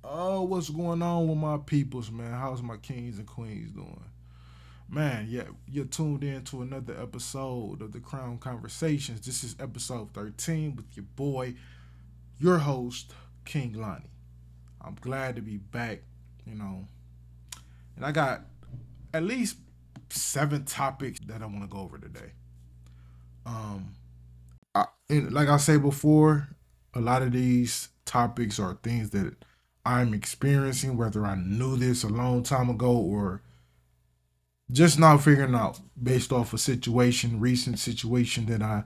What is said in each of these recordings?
Oh, what's going on with my peoples, man? How's my kings and queens doing? Man, yeah, you're tuned in to another episode of the Crown Conversations. This is episode 13 with your boy, your host, King Lonnie. I'm glad to be back, you know, and I got at least 7 topics that I want to go over today. Um, and like I said before, a lot of these topics are things that I'm experiencing, whether I knew this a long time ago or just now figuring out based off a situation, recent situation that I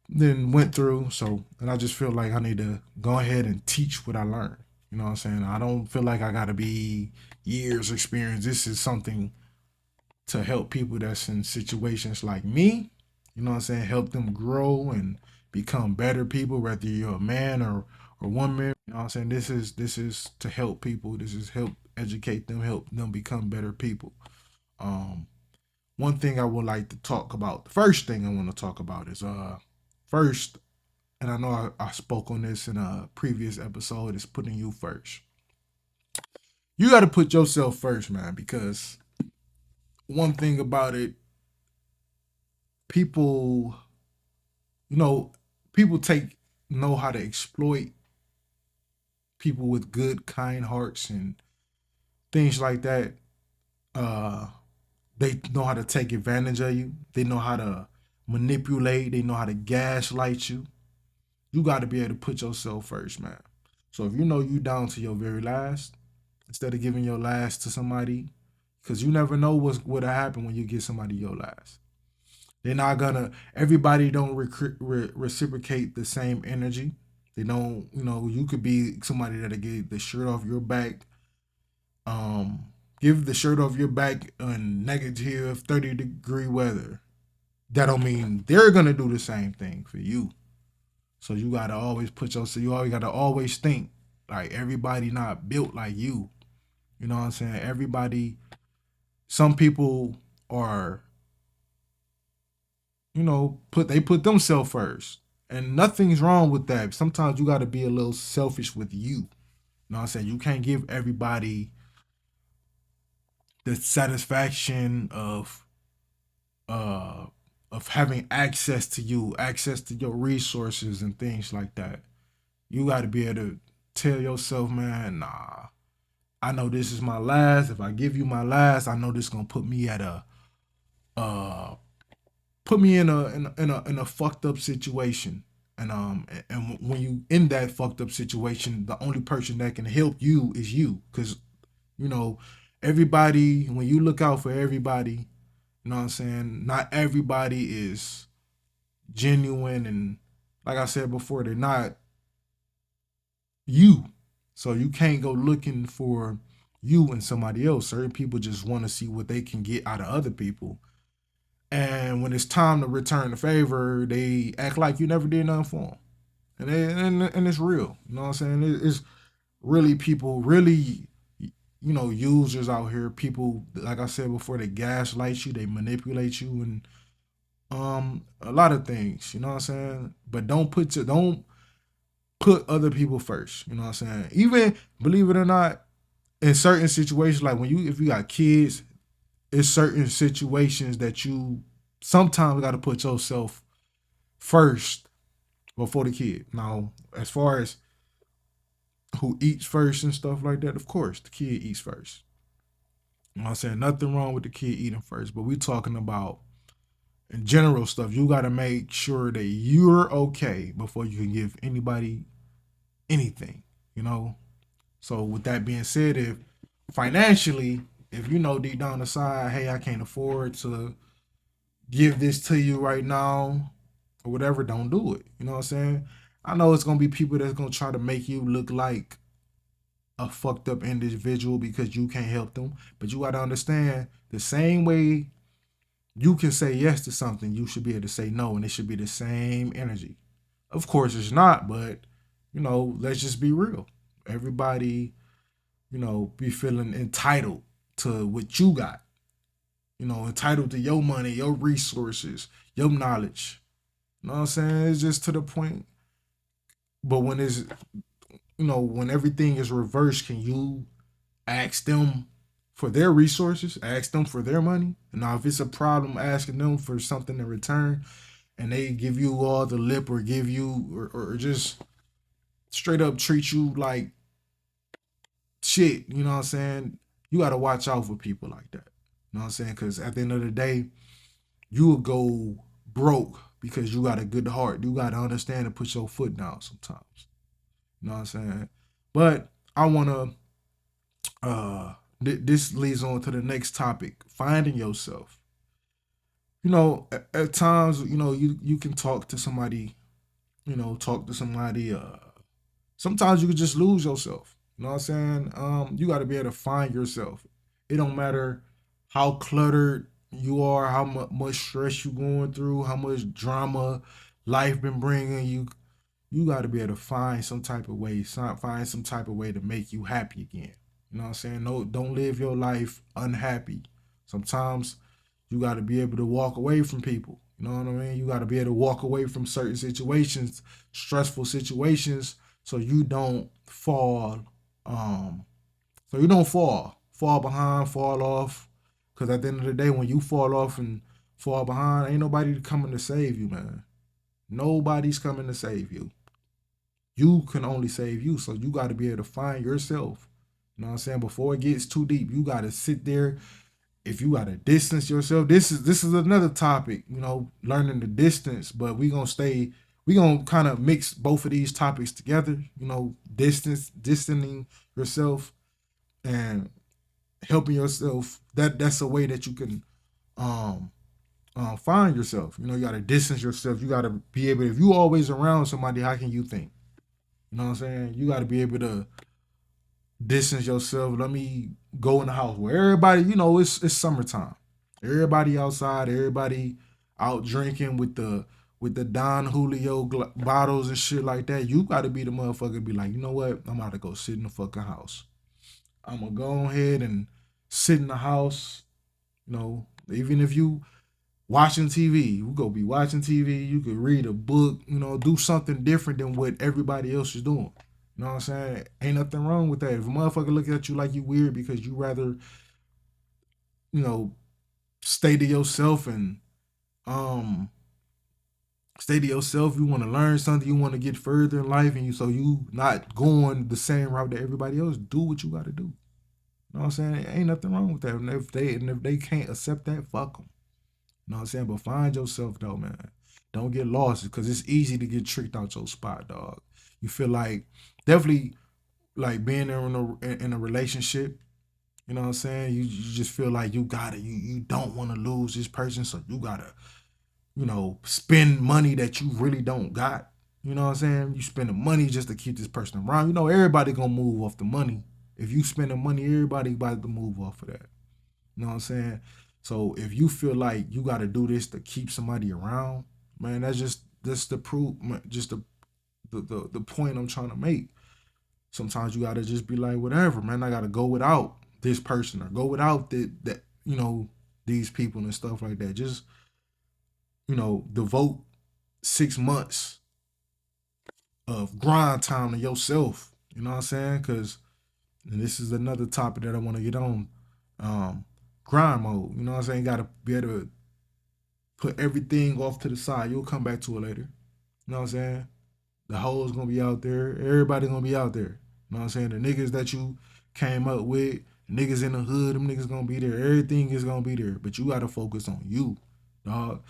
then went through. So, and I just feel like I need to go ahead and teach what I learned. You know what I'm saying? I don't feel like I got to be years experience. This is something to help people that's in situations like me. You know what I'm saying? Help them grow and become better people, whether you're a man or woman. You know what I'm saying? This is to help people. This is help educate them, help them become better people. Um, One thing I would like to talk about, the first thing I want to talk about is first, and I know I spoke on this in a previous episode, is putting you first. You got to put yourself first, man, because one thing about it, people, you know, people take know how to exploit people with good, kind hearts and things like that. Uh, they know how to take advantage of you. They know how to manipulate. They know how to gaslight you. You got to be able to put yourself first, man. So if you know you down to your very last, instead of giving your last to somebody, because you never know what'll happen when you give somebody your last. They're not gonna. Everybody don't reciprocate the same energy. They don't. You know, you could be somebody that'll get the shirt off your back. Um, Give the shirt off your back in negative 30-degree weather. That don't mean they're gonna do the same thing for you. So you gotta always put yourself. You always gotta always think like everybody not built like you. You know what I'm saying? Everybody. Some people are, put themselves first, and nothing's wrong with that. Sometimes you gotta be a little selfish with you. You know what I'm saying? You can't give everybody the satisfaction uh of having access to you, access to your resources and things like that. You got to be able to tell yourself, man, nah, I know this is my last. If I give you my last, I know this gonna put me at a uh put me in a fucked up situation. And when you in that fucked up situation, the only person that can help you is you, because you know everybody. When you look out for everybody, you know what I'm saying. Not everybody is genuine, and like I said before, they're not you. So you can't go looking for you and somebody else. Certain people just want to see what they can get out of other people. And when it's time to return the favor, they act like you never did nothing for them. And it's real. You know what I'm saying? It's really people, really, users out here. People, like I said before, they gaslight you, they manipulate you, and a lot of things. You know what I'm saying? But don't put other people first. You know what I'm saying? Even believe it or not, in certain situations, like if you got kids, it's certain situations that you sometimes got to put yourself first before the kid. Now, as far as who eats first and stuff like that, of course, the kid eats first. You know what I'm saying? Nothing wrong with the kid eating first, but we talking about in general stuff. You got to make sure that you're okay before you can give anybody anything, you know? So, with that being said, if financially, if you know deep down the side, hey, I can't afford to give this to you right now or whatever, don't do it. You know what I'm saying? I know it's gonna be people that's gonna try to make you look like a fucked up individual because you can't help them. But you gotta understand the same way you can say yes to something, you should be able to say no, and it should be the same energy. Of course it's not, but let's just be real. Everybody, be feeling entitled to what you got. Entitled to your money, your resources, your knowledge. You know what I'm saying? It's just to the point. But when it's when everything is reversed, can you ask them for their resources, ask them for their money? Now, if it's a problem asking them for something in return and they give you all the lip or give you or just straight up treat you like shit, you know what I'm saying? You got to watch out for people like that. You know what I'm saying? Because at the end of the day, you will go broke because you got a good heart. You got to understand and put your foot down sometimes. You know what I'm saying? But I want to this leads on to the next topic, finding yourself. At times, you can talk to somebody, talk to somebody. Sometimes you can just lose yourself. You know what I'm saying? You got to be able to find yourself. It don't matter how cluttered you are, how much stress you going through, how much drama life been bringing you. You got to be able to find some type of way, find some type of way to make you happy again. You know what I'm saying? No, don't live your life unhappy. Sometimes you got to be able to walk away from people. You know what I mean? You got to be able to walk away from certain situations, stressful situations, so you don't fall. Um, so you don't fall behind, fall off. Because at the end of the day, when you fall off and fall behind, ain't nobody coming to save you, man. Nobody's coming to save you. You can only save you. So you got to be able to find yourself. You know what I'm saying? Before it gets too deep, you got to sit there. If you got to distance yourself, this is another topic. Learning the distance. But we gonna kind of mix both of these topics together. Distancing yourself and helping yourself. That's a way that you can um find yourself. You got to distance yourself. You got to be able. If you always around somebody, how can you think? You know what I'm saying? You got to be able to distance yourself. Let me go in the house where everybody, it's summertime. Everybody outside, everybody out drinking with the Don Julio bottles and shit like that. You got to be the motherfucker. Be like, you know what? I'm about to go sit in the fucking house. I'm gonna go ahead and sit in the house. Even if you watching TV, you go be watching TV. You could read a book. Do something different than what everybody else is doing. You know what I'm saying? Ain't nothing wrong with that. If a motherfucker look at you like you weird because you rather, you know, stay to yourself and um stay to yourself, you want to learn something, you want to get further in life, and you not going the same route that everybody else, do what you got to do. You know what I'm saying? Ain't nothing wrong with that. And if they can't accept that, fuck them. You know what I'm saying? But find yourself though, man. Don't get lost because it's easy to get tricked out your spot, dog. You feel like definitely like being in a relationship. You know what I'm saying? You just feel like you gotta you don't want to lose this person, so you gotta spend money that you really don't got. You know what I'm saying? You spending money just to keep this person around. Everybody gonna move off the money. If you spending money, everybody about to move off of that. You know what I'm saying? So if you feel like you got to do this to keep somebody around, man, that's the proof, just the point I'm trying to make. Sometimes you got to just be like, whatever, man. I got to go without this person or go without these people and stuff like that. Just devote 6 months of grind time to yourself. You know what I'm saying? Because and this is another topic that I want to get on. Um, Grind mode. You know what I'm saying? You gotta be able to put everything off to the side. You'll come back to it later. You know what I'm saying? The hoes gonna be out there. Everybody gonna be out there. You know what I'm saying? The niggas that you came up with, niggas in the hood, them niggas gonna be there. Everything is gonna be there. But you gotta focus on you, dog.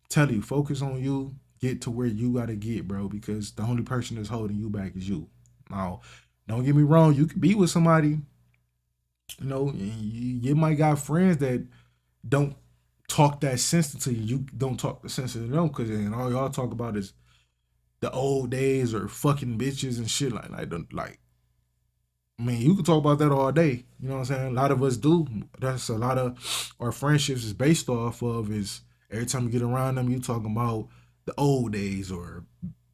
Tell you, focus on you. Get to where you gotta get, bro. Because the only person that's holding you back is you. Now, don't get me wrong. You could be with somebody. You might got friends that don't talk that sense to you. You don't talk the sense to them because all y'all talk about is the old days or fucking bitches and shit like. I mean, you can talk about that all day. You know what I'm saying? A lot of us do. That's a lot of our friendships is based off of is every time you get around them, you talking about the old days or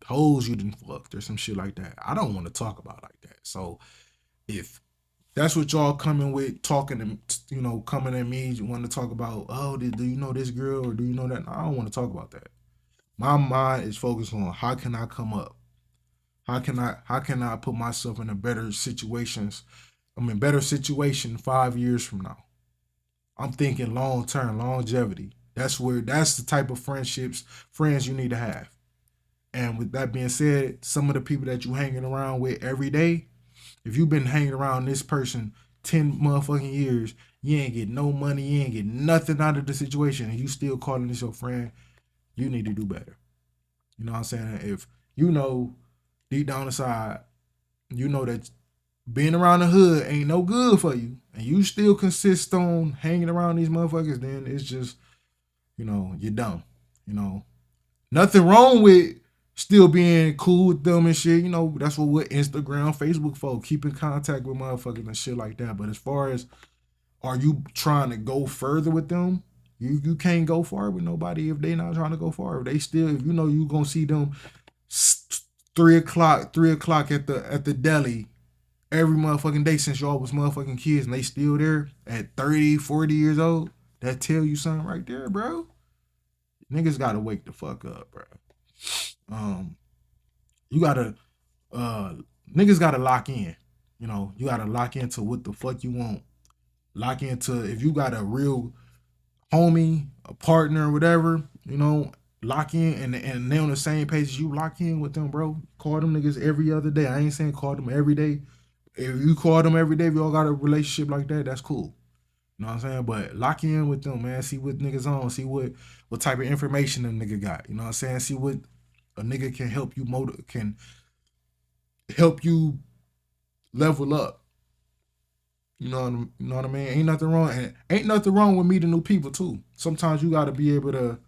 hoes you didn't fucked or some shit like that. I don't want to talk about like that. So if that's what y'all coming with, talking to coming at me, you want to talk about, oh, do you know this girl or do you know that? No, I don't want to talk about that. My mind is focused on how can I come up? How can I put myself in a better situations? I'm in better situation 5 years from now. I'm thinking long term, longevity. That's the type of friends you need to have. And with that being said, some of the people that you hanging around with every day, if you've been hanging around this person 10 motherfucking years, you ain't get no money, you ain't get nothing out of the situation, and you still calling this your friend, you need to do better. You know what I'm saying? If you know deep down inside, you know that being around the hood ain't no good for you, and you still consist on hanging around these motherfuckers, then it's just, you're dumb. You know, nothing wrong with still being cool with them and shit. That's what Instagram, Facebook for, keep in contact with motherfuckers and shit like that. But as far as, are you trying to go further with them? You can't go far with nobody if they not trying to go far. If they still, if you know you gonna see them 3 o'clock at the deli every motherfucking day since y'all was motherfucking kids, and they still there at 30, 40 years old, that tell you something right there, bro. Niggas gotta wake the fuck up, bro. Um, you gotta uh niggas gotta lock in. You gotta lock into what the fuck you want. Lock into, if you got a real homie, a partner, whatever, lock in, and they on the same page as you, lock in with them, bro. Call them niggas every other day. I ain't saying call them every day. If you call them every day, if y'all got a relationship like that, that's cool. You know what I'm saying? But lock in with them, man. See what niggas on. See what type of information a nigga got. You know what I'm saying? See what a nigga can help you can help you level up. You know what I mean? Ain't nothing wrong. And ain't nothing wrong with meeting new people too. Sometimes you gotta be able to,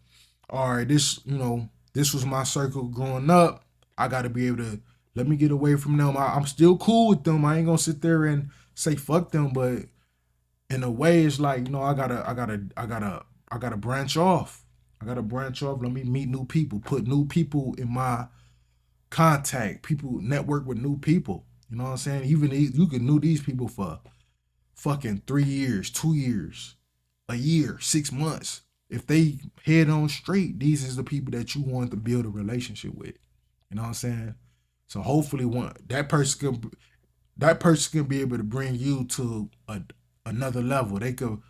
all right, this was my circle growing up. I gotta be able to, let me get away from them. I'm still cool with them. I ain't gonna sit there and say fuck them, but in a way, it's like, I gotta branch off. I gotta branch off. Let me meet new people. Put new people in my contact. People network with new people. You know what I'm saying? Even you can know these people for fucking 3 years, 2 years, a year, 6 months. If they head on straight, these is the people that you want to build a relationship with. You know what I'm saying? So hopefully, one that person can be able to bring you to another level. They could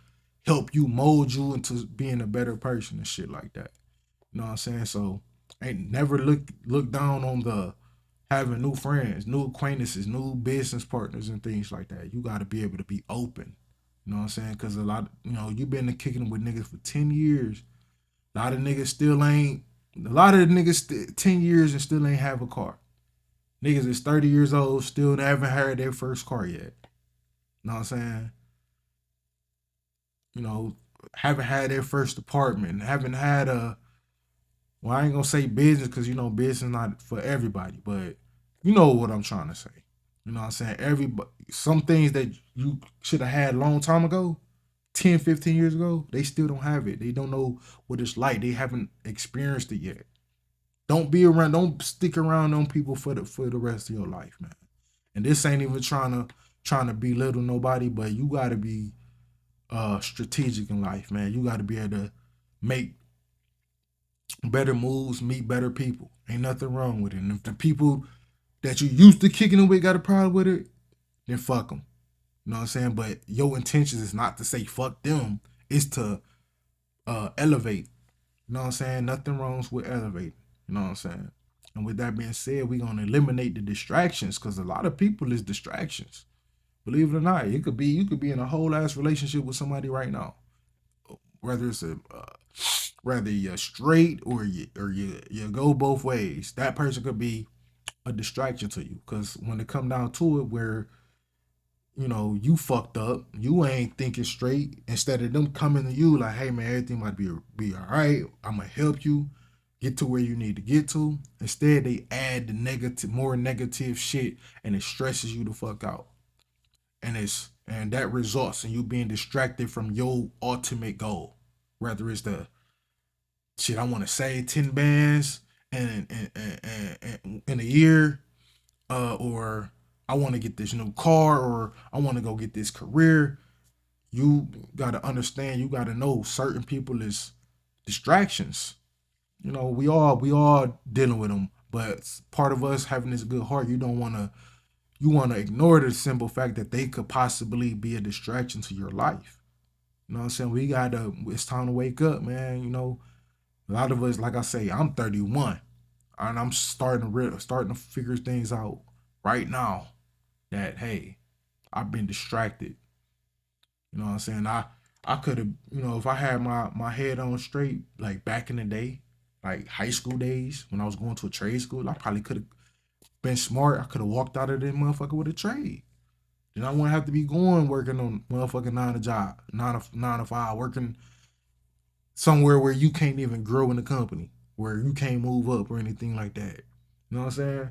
help you mold you into being a better person and shit like that. You know what I'm saying? So ain't never look down on the having new friends, new acquaintances, new business partners and things like that. You got to be able to be open. You know what I'm saying? Because you've been kicking with niggas for 10 years. A lot of niggas still ain't, a lot of the niggas 10 years and still ain't have a car. Niggas is 30 years old, still haven't had their first car yet. You know what I'm saying? You know, haven't had their first apartment, haven't had well, I ain't gonna say business because business not for everybody, but you know what I'm trying to say. You know what I'm saying? Everybody, some things that you should have had a long time ago, 10, 15 years ago, they still don't have it. They don't know what it's like. They haven't experienced it yet. Don't stick around on people for the rest of your life, man. And this ain't even trying to belittle nobody, but you gotta be strategic in life, man. You gotta be able to make better moves, meet better people. Ain't nothing wrong with it. And if the people that you used to kicking it with got a problem with it, then fuck them. You know what I'm saying? But your intentions is not to say fuck them. It's to elevate. You know what I'm saying? Nothing wrong with elevating. You know what I'm saying? And with that being said, we're gonna eliminate the distractions because a lot of people is distractions. Believe it or not, you could be in a whole ass relationship with somebody right now, whether it's whether you're straight or you go both ways. That person could be a distraction to you because when it come down to it, where you fucked up, you ain't thinking straight. Instead of them coming to you like, hey man, everything might be all right. I'm gonna help you get to where you need to get to. Instead, they add the more negative shit, and it stresses you the fuck out. And that results in you being distracted from your ultimate goal. Whether it's the shit, I want to save 10 bands and in a year, or I want to get this new car, or I want to go get this career. You got to understand, you got to know certain people is distractions. We all dealing with them. But part of us having this good heart, you want to ignore the simple fact that they could possibly be a distraction to your life. You know what I'm saying? It's time to wake up, man. You know, a lot of us, like I say, I'm 31 and I'm starting to figure things out right now that, hey, I've been distracted. You know what I'm saying? I could have, you know, if I had my head on straight, like back in the day, like high school days when I was going to a trade school, I probably could have been smart. I could have walked out of that motherfucker with a trade. Then I wouldn't have to be going working on motherfucking nine to five, working somewhere where you can't even grow in the company, where you can't move up or anything like that. You know what I'm saying?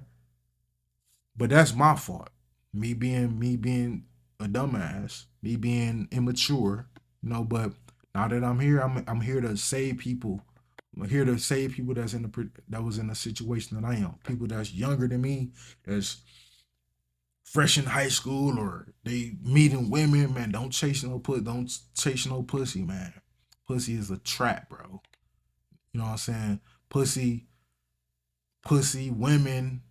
But that's my fault. Me being a dumbass, me being immature, you know, but now that I'm here, I'm here to save people. I'm here to save people that was in a situation that I am. People that's younger than me, that's fresh in high school or they meeting women, man, don't chase no pussy, man. Pussy is a trap, bro. You know what I'm saying? Pussy, women,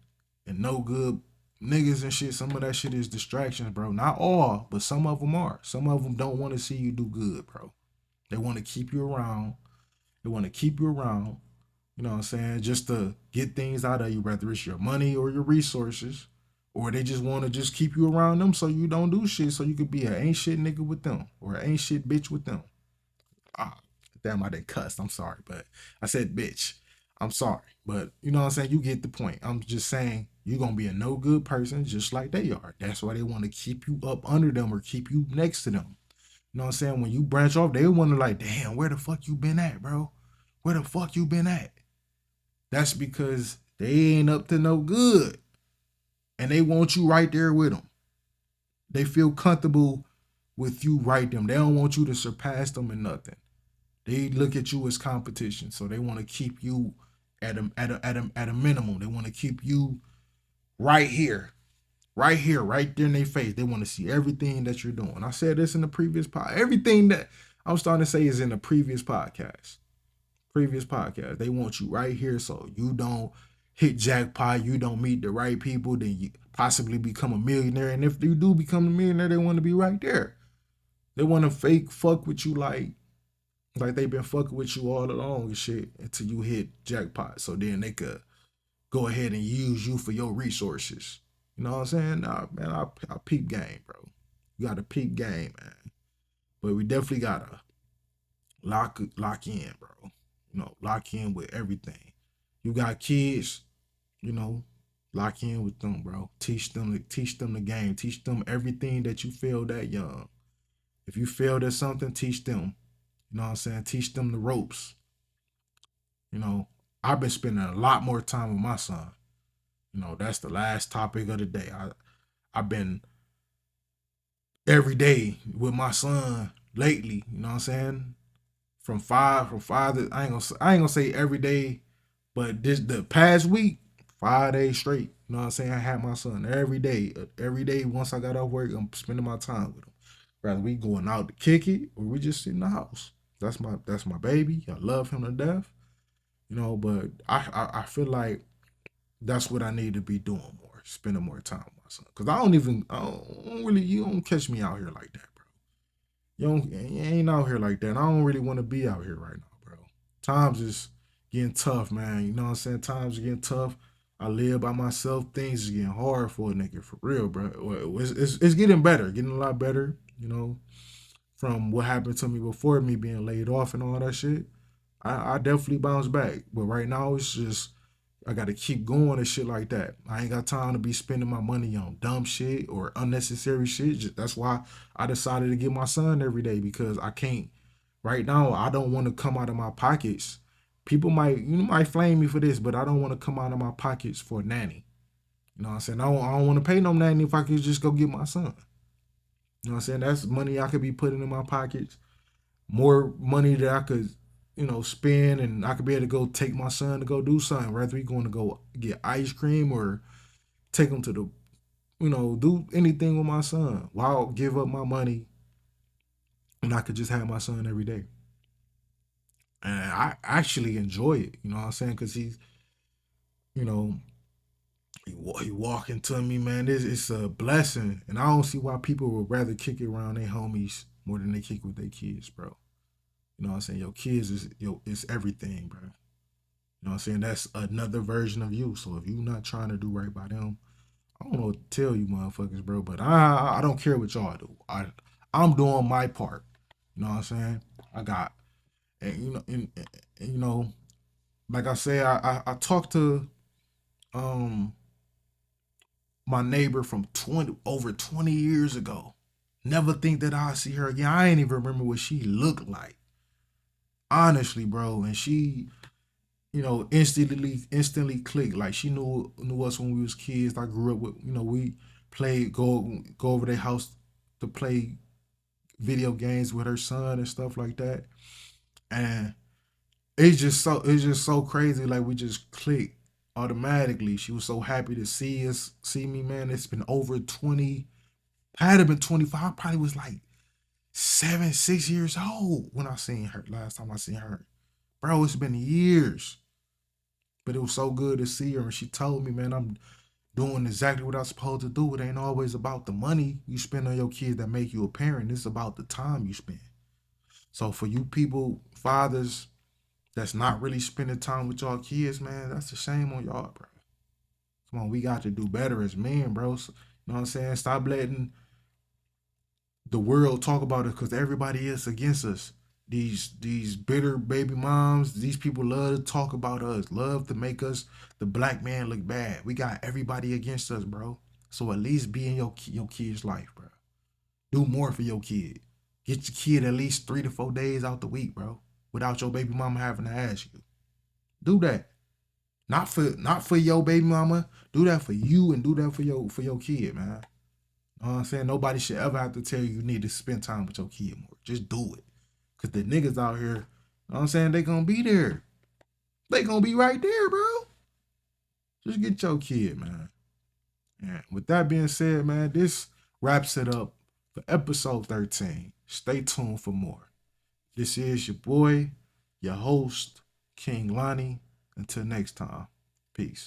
and no good niggas and shit. Some of that shit is distractions, bro. Not all, but some of them are. Some of them don't want to see you do good, bro. They want to keep you around. They want to keep you around. You know what I'm saying? Just to get things out of you, whether it's your money or your resources, or they just want to just keep you around them so you don't do shit, so you could be an ain't shit nigga with them or an ain't shit bitch with them. Ah, damn, I did cuss. I'm sorry, but I said bitch. I'm sorry, but you know what I'm saying. You get the point. I'm just saying you're gonna be a no good person, just like they are. That's why they want to keep you up under them or keep you next to them. You know what I'm saying? When you branch off, they wonder like, damn, where the fuck you been at, bro? Where the fuck you been at? That's because they ain't up to no good, and they want you right there with them. They feel comfortable with you right them. They don't want you to surpass them in nothing. They look at you as competition, so they want to keep you at a minimum. They want to keep you right here, right there in their face. They want to see everything that you're doing. I said this in the previous pod. Everything that I'm starting to say is in the previous podcast. They want you right here, so you don't hit jackpot. You don't meet the right people. Then you possibly become a millionaire. And if you do become a millionaire, they want to be right there. They want to fake fuck with you like they've been fucking with you all along and shit until you hit jackpot. So then they could go ahead and use you for your resources. You know what I'm saying? Nah, man, I peep game, bro. You got to peep game, man. But we definitely gotta lock in, bro. You know, lock in with everything. You got kids, you know, lock in with them, bro. Teach them the game. Teach them everything that you feel that young. If you failed at something, teach them. You know what I'm saying? Teach them the ropes. You know, I've been spending a lot more time with my son. You know, that's the last topic of the day. I've been every day with my son lately. You know what I'm saying? From five to I ain't gonna say every day, but this the past week, 5 days straight. You know what I'm saying? I had my son every day. Every day once I got off work, I'm spending my time with him. Rather we going out to kick it or we just sit in the house. That's my baby. I love him to death. You know, but I feel like that's what I need to be doing more, spending more time with my son. Cause I don't really, you don't catch me out here like that, bro. You ain't out here like that. I don't really want to be out here right now, bro. Times is getting tough, man. You know what I'm saying? Times are getting tough. I live by myself. Things is getting hard for a nigga, for real, bro. It's getting better, getting a lot better. You know, from what happened to me before me being laid off and all that shit. I definitely bounce back. But right now it's just I gotta keep going and shit like that. I ain't got time to be spending my money on dumb shit or unnecessary shit. That's why I decided to get my son every day because I can't right now I don't want to come out of my pockets. People might flame me for this, but I don't want to come out of my pockets for a nanny. You know what I'm saying? I don't want to pay no nanny if I could just go get my son. You know what I'm saying? That's money I could be putting in my pockets, more money that I could, spend, and I could be able to go take my son to go do something. Whether we going to go get ice cream or take him to the, do anything with my son. Why I'll give up my money and I could just have my son every day. And I actually enjoy it. You know what I'm saying? Because you know, he walking to me, man. It's a blessing, and I don't see why people would rather kick it around their homies more than they kick with their kids, bro. You know what I'm saying? Your kids is everything, bro. You know what I'm saying? That's another version of you. So if you not trying to do right by them, I don't know what to tell you, motherfuckers, bro. But I don't care what y'all do. I'm doing my part. You know what I'm saying? I got and and, you know, like I say, I talked to um my neighbor from 20 years ago. Never think that I'll see her again. I ain't even remember what she looked like. Honestly, bro. And she, instantly clicked. Like she knew us when we was kids. I grew up with, we played go over their house to play video games with her son and stuff like that. And it's just so crazy. Like we just clicked automatically. She was so happy to see me, man. It's been over 20. I had been 25. I probably was like 6 years old when I seen her last time I seen her. Bro, it's been years. But it was so good to see her. And she told me, man, I'm doing exactly what I'm supposed to do. It ain't always about the money you spend on your kids that make you a parent. It's about the time you spend. So for you people, fathers, that's not really spending time with y'all kids, man, that's a shame on y'all, bro. Come on, we got to do better as men, bro. So, you know what I'm saying? Stop letting the world talk about it because everybody is against us. These bitter baby moms, these people love to talk about us, love to make us the black man look bad. We got everybody against us, bro. So at least be in your kid's life, bro. Do more for your kid. Get your kid at least 3 to 4 days out the week, bro, without your baby mama having to ask you. Do that. Not for your baby mama. Do that for you and do that for your kid, man. You know what I'm saying? Nobody should ever have to tell you need to spend time with your kid more. Just do it. Cause the niggas out here, you know what I'm saying, they gonna be there. They gonna be right there, bro. Just get your kid, man. And with that being said, man, this wraps it up for episode 13. Stay tuned for more. This is your boy, your host, King Lonnie. Until next time, peace.